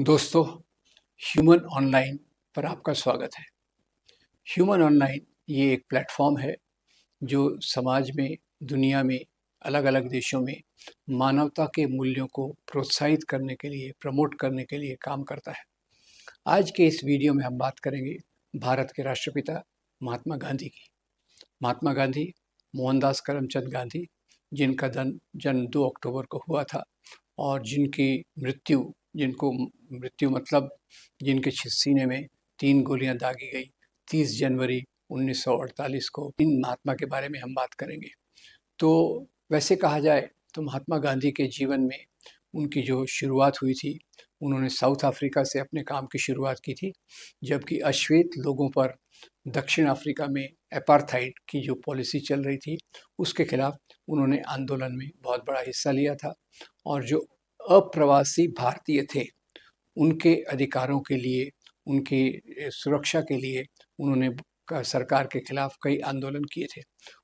दोस्तों, human online पर आपका स्वागत है। ह्यूमन ऑनलाइन ये एक प्लेटफॉर्म है जो समाज में, दुनिया में, अलग अलग देशों में मानवता के मूल्यों को प्रोत्साहित करने के लिए, प्रमोट करने के लिए काम करता है। आज के इस वीडियो में हम बात करेंगे भारत के राष्ट्रपिता महात्मा गांधी की। महात्मा गांधी मोहनदास करमचंद गांधी, जिनका जन्म 2 अक्टूबर को हुआ था और जिनको मृत्यु मतलब जिनके सीने में 3 गोलियां दागी गई 30 जनवरी 1948 को। इन महात्मा के बारे में हम बात करेंगे। तो वैसे कहा जाए तो महात्मा गांधी के जीवन में उनकी जो शुरुआत हुई थी, उन्होंने साउथ अफ्रीका से अपने काम की शुरुआत की थी, जबकि अश्वेत लोगों पर दक्षिण अफ्रीका में एपार्थाइड की जो पॉलिसी चल रही थी उसके खिलाफ उन्होंने आंदोलन में बहुत बड़ा हिस्सा लिया था। और जो अप्रवासी भारतीय थे उनके अधिकारों के लिए, उनकी सुरक्षा के लिए उन्होंने सरकार के खिलाफ कई आंदोलन किए थे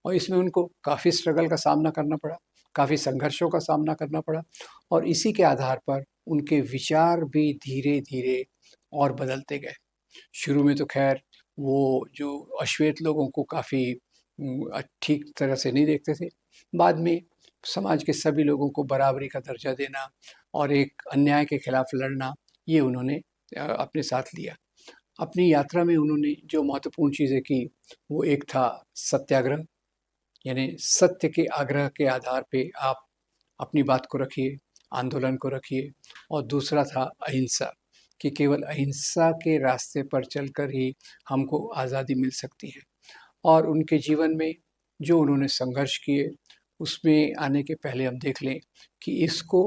और इसमें उनको काफ़ी स्ट्रगल का सामना करना पड़ा, काफ़ी संघर्षों का सामना करना पड़ा। और इसी के आधार पर उनके विचार भी धीरे धीरे और बदलते गए। शुरू में तो खैर वो जो अश्वेत लोगों को काफ़ी ठीक तरह से नहीं देखते थे। बाद में समाज के सभी लोगों को बराबरी का दर्जा देना और एक अन्याय के खिलाफ लड़ना, ये उन्होंने अपने साथ लिया। अपनी यात्रा में उन्होंने जो महत्वपूर्ण चीज़ें की, वो एक था सत्याग्रह, यानी सत्य के आग्रह के आधार पे आप अपनी बात को रखिए, आंदोलन को रखिए। और दूसरा था अहिंसा, कि केवल अहिंसा के रास्ते पर चलकर ही हमको आज़ादी मिल सकती है। और उनके जीवन में जो उन्होंने संघर्ष किए, उसमें आने के पहले हम देख लें कि इसको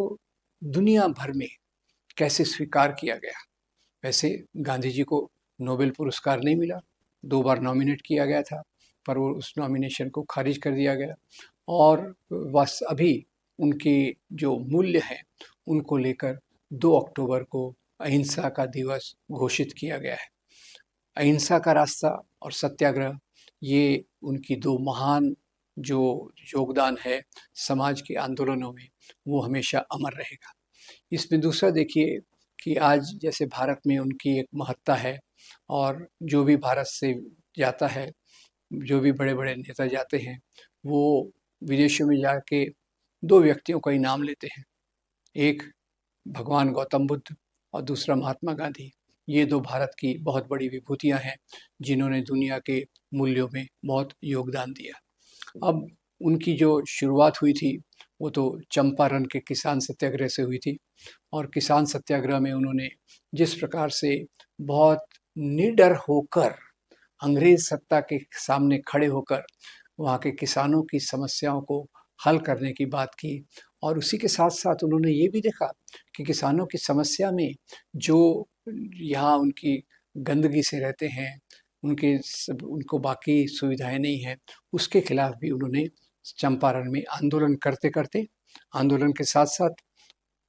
दुनिया भर में कैसे स्वीकार किया गया। वैसे गांधी जी को नोबेल पुरस्कार नहीं मिला, 2 बार नॉमिनेट किया गया था, पर वो उस नॉमिनेशन को खारिज कर दिया गया। और बस अभी उनके जो मूल्य हैं उनको लेकर 2 अक्टूबर को अहिंसा का दिवस घोषित किया गया है। अहिंसा का रास्ता और सत्याग्रह, ये उनकी 2 महान जो योगदान है समाज के आंदोलनों में, वो हमेशा अमर रहेगा। इसमें दूसरा देखिए कि आज जैसे भारत में उनकी एक महत्ता है और जो भी भारत से जाता है, जो भी बड़े बड़े नेता जाते हैं, वो विदेशों में जाके 2 व्यक्तियों का ही नाम लेते हैं, एक भगवान गौतम बुद्ध और दूसरा महात्मा गांधी। ये 2 भारत की बहुत बड़ी विभूतियां हैं जिन्होंने दुनिया के मूल्यों में बहुत योगदान दिया। अब उनकी जो शुरुआत हुई थी वो तो चंपारण के किसान सत्याग्रह से हुई थी। और किसान सत्याग्रह में उन्होंने जिस प्रकार से बहुत निडर होकर अंग्रेज सत्ता के सामने खड़े होकर वहाँ के किसानों की समस्याओं को हल करने की बात की, और उसी के साथ साथ उन्होंने ये भी देखा कि किसानों की समस्या में जो यहाँ उनकी गंदगी से रहते हैं, उनको बाकी सुविधाएं नहीं हैं, उसके खिलाफ भी उन्होंने चंपारण में आंदोलन करते करते, आंदोलन के साथ साथ,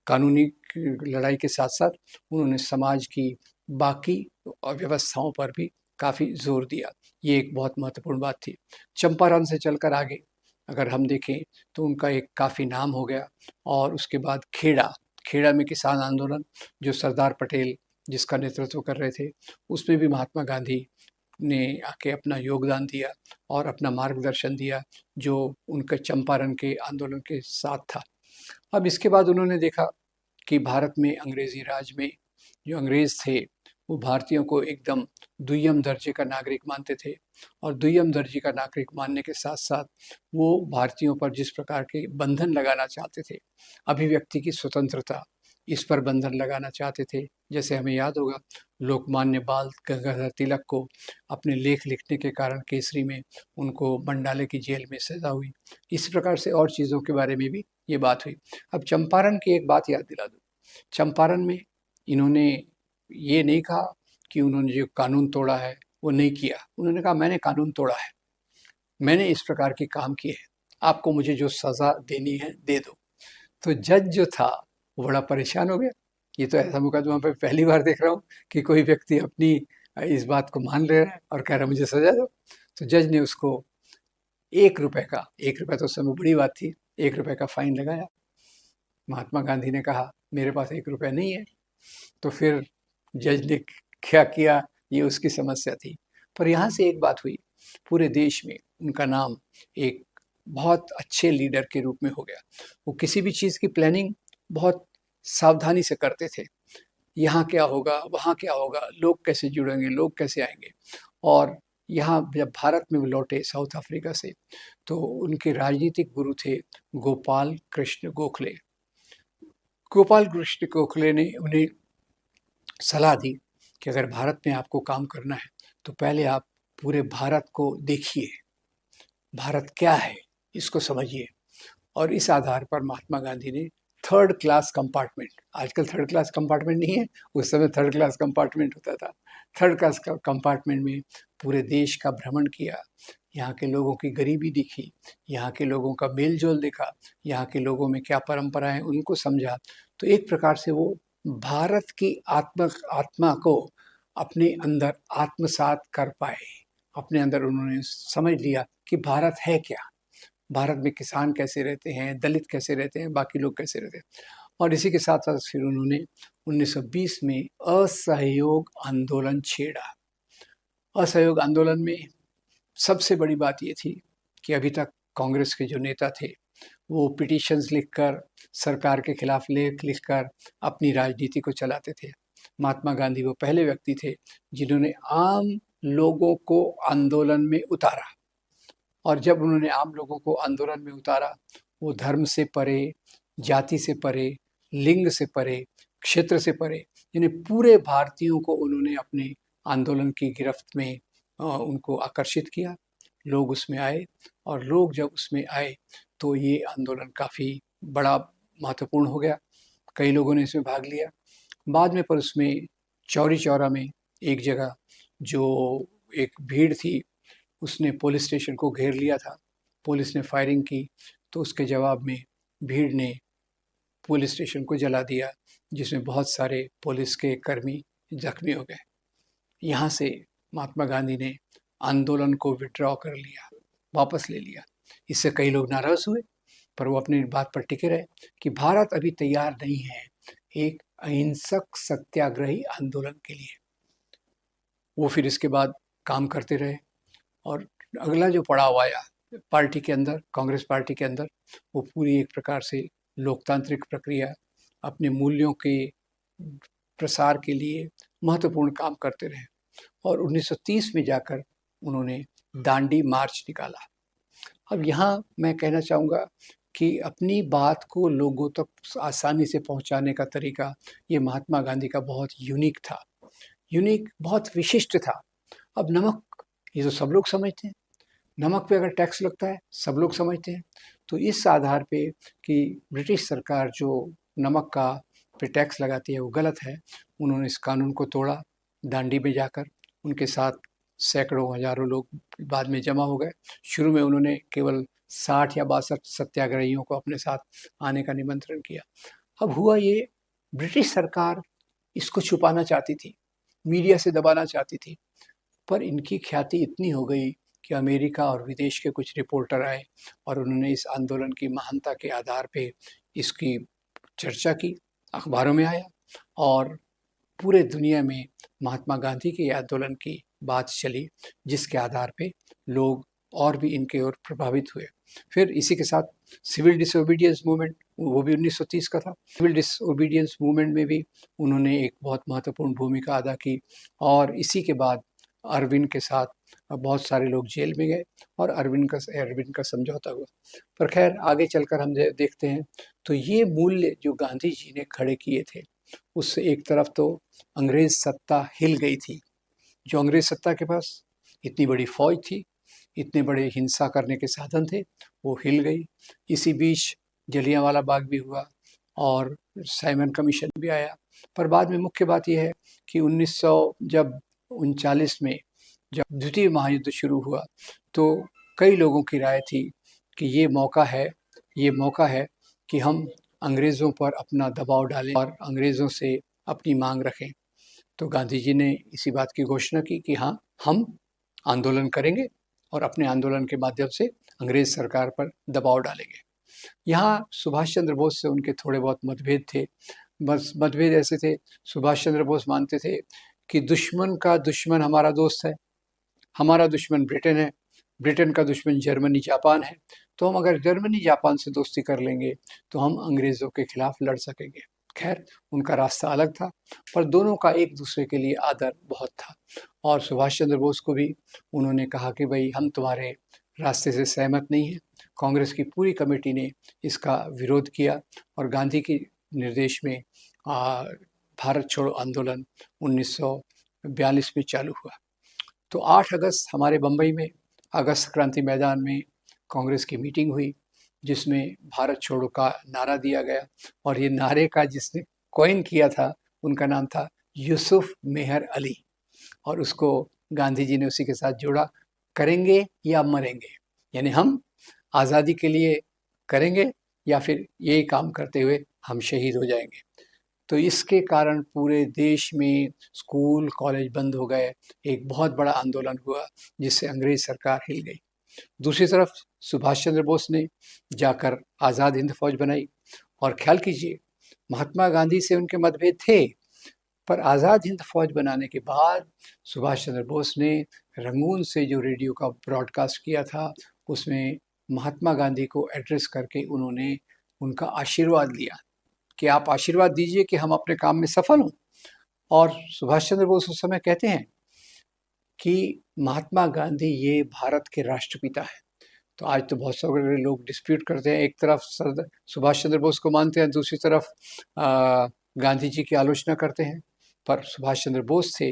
कानूनी लड़ाई के साथ साथ उन्होंने समाज की बाकी व्यवस्थाओं पर भी काफ़ी जोर दिया। ये एक बहुत महत्वपूर्ण बात थी। चंपारण से चलकर आगे अगर हम देखें तो उनका एक काफ़ी नाम हो गया। और उसके बाद खेड़ा में किसान आंदोलन, जो सरदार पटेल जिसका नेतृत्व कर रहे थे, उसमें भी महात्मा गांधी ने आके अपना योगदान दिया और अपना मार्गदर्शन दिया, जो उनके चंपारण के आंदोलन के साथ था। अब इसके बाद उन्होंने देखा कि भारत में अंग्रेजी राज में जो अंग्रेज थे वो भारतीयों को एकदम दुय्यम दर्जे का नागरिक मानते थे। और दुय्यम दर्जे का नागरिक मानने के साथ साथ वो भारतीयों पर जिस प्रकार के बंधन लगाना चाहते थे, अभिव्यक्ति की स्वतंत्रता, इस पर बंधन लगाना चाहते थे। जैसे हमें याद होगा लोकमान्य बाल गंगाधर तिलक को अपने लेख लिखने के कारण केसरी में उनको मंडाले की जेल में सजा हुई। इस प्रकार से और चीज़ों के बारे में भी ये बात हुई। अब चंपारण की एक बात याद दिला दूँ। चंपारण में इन्होंने ये नहीं कहा कि उन्होंने जो कानून तोड़ा है वो नहीं किया। उन्होंने कहा मैंने कानून तोड़ा है, मैंने इस प्रकार के काम किए हैं, आपको मुझे जो सज़ा देनी है दे दो। तो जज जो था वो बड़ा परेशान हो गया। ये तो ऐसा मुकदमा मैं पहली बार देख रहा हूँ कि कोई व्यक्ति अपनी इस बात को मान ले रहा है और कह रहा है मुझे सजा दो। तो जज ने उसको 1 रुपये का, 1 रुपये तो उस समय बड़ी बात थी, 1 रुपये का फाइन लगाया। महात्मा गांधी ने कहा मेरे पास 1 रुपया नहीं है। तो फिर जज ने क्या किया, ये उसकी समस्या थी। पर यहाँ से एक बात हुई, पूरे देश में उनका नाम एक बहुत अच्छे लीडर के रूप में हो गया। वो किसी भी चीज़ की प्लानिंग बहुत सावधानी से करते थे। यहाँ क्या होगा, वहाँ क्या होगा, लोग कैसे जुड़ेंगे, लोग कैसे आएंगे। और यहाँ जब भारत में वो लौटे साउथ अफ्रीका से, तो उनके राजनीतिक गुरु थे गोपाल कृष्ण गोखले। गोपाल कृष्ण गोखले ने उन्हें सलाह दी कि अगर भारत में आपको काम करना है तो पहले आप पूरे भारत को देखिए, भारत क्या है इसको समझिए। और इस आधार पर महात्मा गांधी ने थर्ड क्लास कंपार्टमेंट, आजकल थर्ड क्लास कंपार्टमेंट नहीं है, उस समय थर्ड क्लास कंपार्टमेंट होता था, थर्ड क्लास कंपार्टमेंट में पूरे देश का भ्रमण किया, यहाँ के लोगों की गरीबी दिखी, यहाँ के लोगों का मेल जोल देखा, यहाँ के लोगों में क्या परंपराएं उनको समझा। तो एक प्रकार से वो भारत की आत्मा को अपने अंदर आत्मसात कर पाए। अपने अंदर उन्होंने समझ लिया कि भारत है क्या, भारत में किसान कैसे रहते हैं, दलित कैसे रहते हैं, बाकी लोग कैसे रहते हैं। और इसी के साथ साथ फिर उन्होंने 1920 में असहयोग आंदोलन छेड़ा। असहयोग आंदोलन में सबसे बड़ी बात ये थी कि अभी तक कांग्रेस के जो नेता थे वो पिटीशंस लिखकर, सरकार के खिलाफ लेख लिखकर अपनी राजनीति को चलाते थे। महात्मा गांधी वो पहले व्यक्ति थे जिन्होंने आम लोगों को आंदोलन में उतारा। और जब उन्होंने आम लोगों को आंदोलन में उतारा, वो धर्म से परे, जाति से परे, लिंग से परे, क्षेत्र से परे, यानी पूरे भारतीयों को उन्होंने अपने आंदोलन की गिरफ्त में उनको आकर्षित किया। लोग उसमें आए, और लोग जब उसमें आए तो ये आंदोलन काफ़ी बड़ा महत्वपूर्ण हो गया। कई लोगों ने इसमें भाग लिया। बाद में पर उसमें चौरी चौरा में एक जगह जो एक भीड़ थी उसने पुलिस स्टेशन को घेर लिया था, पुलिस ने फायरिंग की, तो उसके जवाब में भीड़ ने पुलिस स्टेशन को जला दिया, जिसमें बहुत सारे पुलिस के कर्मी जख्मी हो गए। यहाँ से महात्मा गांधी ने आंदोलन को विड्रॉ कर लिया, वापस ले लिया। इससे कई लोग नाराज हुए, पर वो अपनी बात पर टिके रहे कि भारत अभी तैयार नहीं है एक अहिंसक सत्याग्रही आंदोलन के लिए। वो फिर इसके बाद काम करते रहे, और अगला जो पड़ाव आया पार्टी के अंदर, कांग्रेस पार्टी के अंदर, वो पूरी एक प्रकार से लोकतांत्रिक प्रक्रिया, अपने मूल्यों के प्रसार के लिए महत्वपूर्ण काम करते रहे। और 1930 में जाकर उन्होंने दांडी मार्च निकाला। अब यहाँ मैं कहना चाहूँगा कि अपनी बात को लोगों तक आसानी से पहुँचाने का तरीका ये महात्मा गांधी का बहुत यूनिक था, यूनिक, बहुत विशिष्ट था। अब नमक, ये तो सब लोग समझते हैं, नमक पे अगर टैक्स लगता है सब लोग समझते हैं। तो इस आधार पे कि ब्रिटिश सरकार जो नमक का पे टैक्स लगाती है वो गलत है, उन्होंने इस कानून को तोड़ा। दांडी में जाकर उनके साथ सैकड़ों हजारों लोग बाद में जमा हो गए। शुरू में उन्होंने केवल 60 या 62 सत्याग्रहियों को अपने साथ आने का निमंत्रण किया। अब हुआ ये, ब्रिटिश सरकार इसको छुपाना चाहती थी, मीडिया से दबाना चाहती थी, पर इनकी ख्याति इतनी हो गई कि अमेरिका और विदेश के कुछ रिपोर्टर आए और उन्होंने इस आंदोलन की महानता के आधार पे इसकी चर्चा की, अखबारों में आया, और पूरे दुनिया में महात्मा गांधी के आंदोलन की बात चली, जिसके आधार पे लोग और भी इनके ओर प्रभावित हुए। फिर इसी के साथ सिविल डिसोबीडियंस मूवमेंट, वो भी 1930 का था। सिविल डिसोबीडियंस मूवमेंट में भी उन्होंने एक बहुत महत्वपूर्ण भूमिका अदा की, और इसी के बाद अरविंद के साथ बहुत सारे लोग जेल में गए और अरविंद का समझौता हुआ। पर खैर आगे चलकर हम देखते हैं तो ये मूल्य जो गांधी जी ने खड़े किए थे, उससे एक तरफ तो अंग्रेज सत्ता हिल गई थी। जो अंग्रेज सत्ता के पास इतनी बड़ी फौज थी, इतने बड़े हिंसा करने के साधन थे, वो हिल गई। इसी बीच जलियांवाला बाग भी हुआ और साइमन कमीशन भी आया। पर बाद में मुख्य बात यह है कि 1939 में जब द्वितीय महायुद्ध शुरू हुआ तो कई लोगों की राय थी कि ये मौका है कि हम अंग्रेज़ों पर अपना दबाव डालें और अंग्रेज़ों से अपनी मांग रखें। तो गांधी जी ने इसी बात की घोषणा की कि हाँ, हम आंदोलन करेंगे और अपने आंदोलन के माध्यम से अंग्रेज सरकार पर दबाव डालेंगे। यहाँ सुभाष चंद्र बोस से उनके थोड़े बहुत मतभेद थे, बस मतभेद ऐसे थे, सुभाष चंद्र बोस मानते थे कि दुश्मन का दुश्मन हमारा दोस्त है, हमारा दुश्मन ब्रिटेन है, ब्रिटेन का दुश्मन जर्मनी जापान है, तो हम अगर जर्मनी जापान से दोस्ती कर लेंगे तो हम अंग्रेज़ों के खिलाफ लड़ सकेंगे। खैर, उनका रास्ता अलग था, पर दोनों का एक दूसरे के लिए आदर बहुत था। और सुभाष चंद्र बोस को भी उन्होंने कहा कि भाई हम तुम्हारे रास्ते से सहमत नहीं हैं। कांग्रेस की पूरी कमेटी ने इसका विरोध किया और गांधी के निर्देश में भारत छोड़ो आंदोलन 1942 में चालू हुआ। तो 8 अगस्त हमारे बम्बई में अगस्त क्रांति मैदान में कांग्रेस की मीटिंग हुई, जिसमें भारत छोड़ो का नारा दिया गया। और ये नारे का जिसने कॉइन किया था उनका नाम था यूसुफ मेहर अली, और उसको गांधी जी ने उसी के साथ जोड़ा, करेंगे या मरेंगे, यानी हम आज़ादी के लिए करेंगे या फिर ये काम करते हुए हम शहीद हो जाएंगे। तो इसके कारण पूरे देश में स्कूल कॉलेज बंद हो गए, एक बहुत बड़ा आंदोलन हुआ जिससे अंग्रेज सरकार हिल गई। दूसरी तरफ सुभाष चंद्र बोस ने जाकर आज़ाद हिंद फौज बनाई, और ख्याल कीजिए महात्मा गांधी से उनके मतभेद थे, पर आज़ाद हिंद फौज बनाने के बाद सुभाष चंद्र बोस ने रंगून से जो रेडियो का ब्रॉडकास्ट किया था उसमें महात्मा गांधी को एड्रेस करके उन्होंने उनका आशीर्वाद लिया कि आप आशीर्वाद दीजिए कि हम अपने काम में सफल हों। और सुभाष चंद्र बोस उस समय कहते हैं कि महात्मा गांधी ये भारत के राष्ट्रपिता हैं। तो आज तो बहुत सारे लोग डिस्प्यूट करते हैं, एक तरफ सुभाष चंद्र बोस को मानते हैं, दूसरी तरफ गांधी जी की आलोचना करते हैं। पर सुभाष चंद्र बोस थे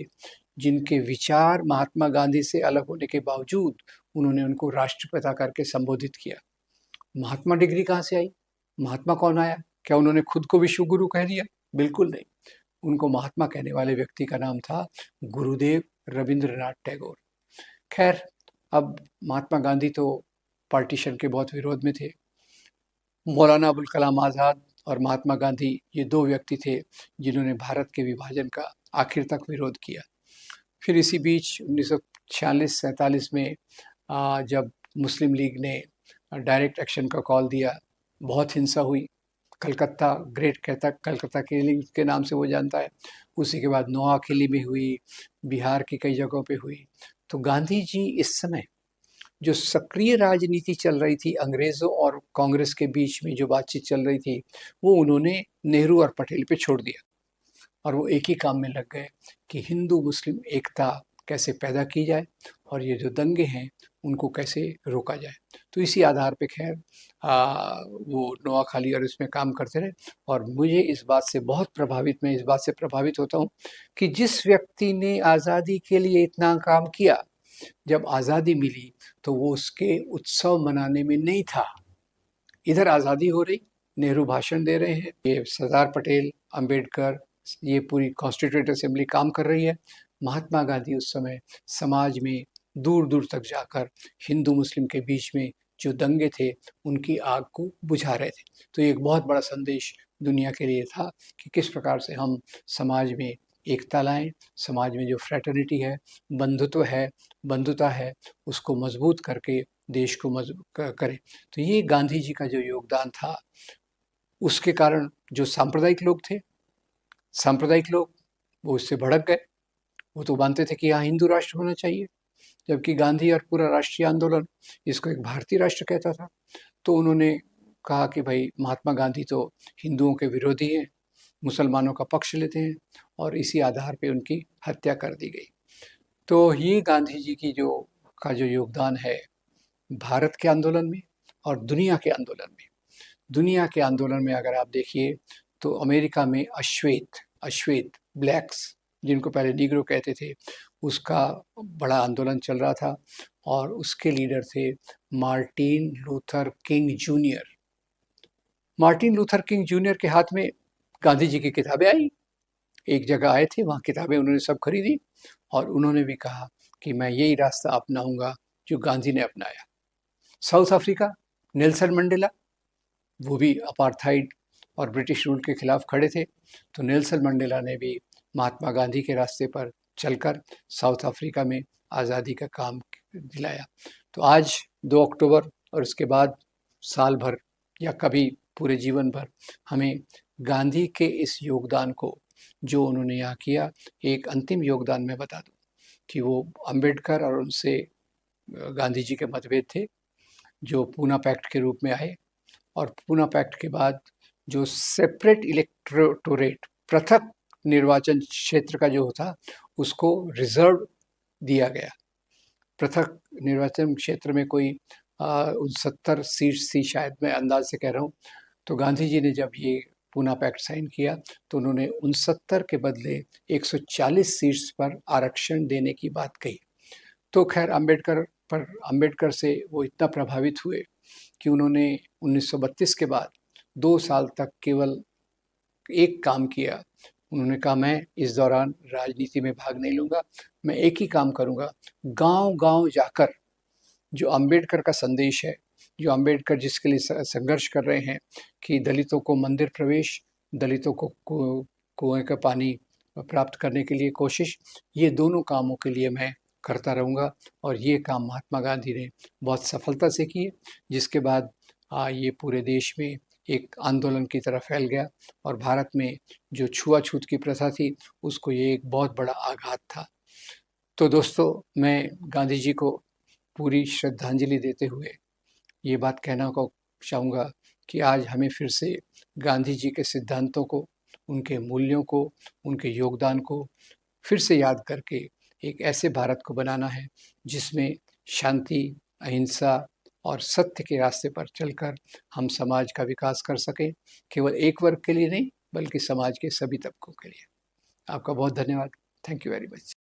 जिनके विचार महात्मा गांधी से अलग होने के बावजूद उन्होंने उनको राष्ट्रपिता करके संबोधित किया। महात्मा डिग्री कहाँ से आई? महात्मा कौन आया? क्या उन्होंने खुद को विश्व गुरु कह दिया? बिल्कुल नहीं। उनको महात्मा कहने वाले व्यक्ति का नाम था गुरुदेव रविंद्रनाथ टैगोर। खैर, अब महात्मा गांधी तो पार्टीशन के बहुत विरोध में थे। मौलाना अबुल कलाम आज़ाद और महात्मा गांधी ये दो व्यक्ति थे जिन्होंने भारत के विभाजन का आखिर तक विरोध किया। फिर इसी बीच 1946-47 में जब मुस्लिम लीग ने डायरेक्ट एक्शन का कॉल दिया, बहुत हिंसा हुई। कलकत्ता ग्रेट कलकत्ता किलिंग के नाम से वो जानता है। उसी के बाद नोआखिली में हुई, बिहार की कई जगहों पे हुई। तो गांधी जी इस समय जो सक्रिय राजनीति चल रही थी अंग्रेज़ों और कांग्रेस के बीच में जो बातचीत चल रही थी, वो उन्होंने नेहरू और पटेल पे छोड़ दिया और वो एक ही काम में लग गए कि हिंदू मुस्लिम एकता कैसे पैदा की जाए और ये जो दंगे हैं उनको कैसे रोका जाए। तो इसी आधार पे खैर वो नोआखाली और इसमें काम करते रहे। और मुझे इस बात से मैं इस बात से प्रभावित होता हूँ कि जिस व्यक्ति ने आज़ादी के लिए इतना काम किया, जब आज़ादी मिली तो वो उसके उत्सव मनाने में नहीं था। इधर आज़ादी हो रही, नेहरू भाषण दे रहे हैं, ये सरदार पटेल, अंबेडकर, ये पूरी कॉन्स्टिट्यूएंट असेंबली काम कर रही है। महात्मा गांधी उस समय समाज में दूर दूर तक जाकर हिंदू मुस्लिम के बीच में जो दंगे थे उनकी आग को बुझा रहे थे। तो ये एक बहुत बड़ा संदेश दुनिया के लिए था कि किस प्रकार से हम समाज में एकता लाएं, समाज में जो फ्रेटर्निटी है, बंधुता है, उसको मजबूत करके देश को मजबूत करें। तो ये गांधी जी का जो योगदान था, उसके कारण जो सांप्रदायिक लोग वो उससे भड़क गए। वो तो मानते थे कि यहाँ हिंदू राष्ट्र होना चाहिए, जबकि गांधी और पूरा राष्ट्रीय आंदोलन इसको एक भारतीय राष्ट्र कहता था। तो उन्होंने कहा कि भाई महात्मा गांधी तो हिंदुओं के विरोधी हैं, मुसलमानों का पक्ष लेते हैं, और इसी आधार पे उनकी हत्या कर दी गई। तो ये गांधी जी की जो योगदान है भारत के आंदोलन में और दुनिया के आंदोलन में अगर आप देखिए तो अमेरिका में अश्वेत ब्लैक्स, जिनको पहले नीग्रो कहते थे, उसका बड़ा आंदोलन चल रहा था और उसके लीडर थे मार्टिन लूथर किंग जूनियर के हाथ में गांधी जी की किताबें आई। एक जगह आए थे, वहाँ किताबें उन्होंने सब खरीदी और उन्होंने भी कहा कि मैं यही रास्ता अपनाऊंगा जो गांधी ने अपनाया। साउथ अफ्रीका, नेल्सन मंडेला, वो भी अपार्थाइड और ब्रिटिश रूल के खिलाफ खड़े थे। तो नेल्सन मंडेला ने भी महात्मा गांधी के रास्ते पर चलकर साउथ अफ्रीका में आज़ादी का काम दिलाया। तो आज 2 अक्टूबर और उसके बाद साल भर या कभी पूरे जीवन भर हमें गांधी के इस योगदान को जो उन्होंने यहाँ किया, एक अंतिम योगदान मैं बता दूं कि वो अंबेडकर और उनसे गांधी जी के मतभेद थे जो पूना पैक्ट के रूप में आए, और पूना पैक्ट के बाद जो सेपरेट इलेक्टोरेट, पृथक निर्वाचन क्षेत्र का जो था उसको रिजर्व दिया गया। पृथक निर्वाचन क्षेत्र में कोई 69 सीट्स थी शायद, मैं अंदाज से कह रहा हूँ। तो गांधी जी ने जब ये पूना पैक्ट साइन किया तो उन्होंने 69 के बदले 140 सीट्स पर आरक्षण देने की बात कही। तो खैर अंबेडकर से वो इतना प्रभावित हुए कि उन्होंने 1932 के बाद 2 साल तक केवल एक काम किया। उन्होंने कहा, मैं इस दौरान राजनीति में भाग नहीं लूँगा, मैं एक ही काम करूँगा, गांव-गांव जाकर जो अंबेडकर का संदेश है, जो अंबेडकर जिसके लिए संघर्ष कर रहे हैं कि दलितों को मंदिर प्रवेश, दलितों को कुएं का पानी प्राप्त करने के लिए कोशिश, ये दोनों कामों के लिए मैं करता रहूँगा। और ये काम महात्मा गांधी ने बहुत सफलता से किए, जिसके बाद ये पूरे देश में एक आंदोलन की तरह फैल गया और भारत में जो छुआछूत की प्रथा थी उसको ये एक बहुत बड़ा आघात था। तो दोस्तों, मैं गांधी जी को पूरी श्रद्धांजलि देते हुए ये बात कहना को चाहूँगा कि आज हमें फिर से गांधी जी के सिद्धांतों को, उनके मूल्यों को, उनके योगदान को फिर से याद करके एक ऐसे भारत को बनाना है जिसमें शांति, अहिंसा और सत्य के रास्ते पर चलकर हम समाज का विकास कर सकें, केवल एक वर्ग के लिए नहीं बल्कि समाज के सभी तबकों के लिए। आपका बहुत धन्यवाद। Thank you very much.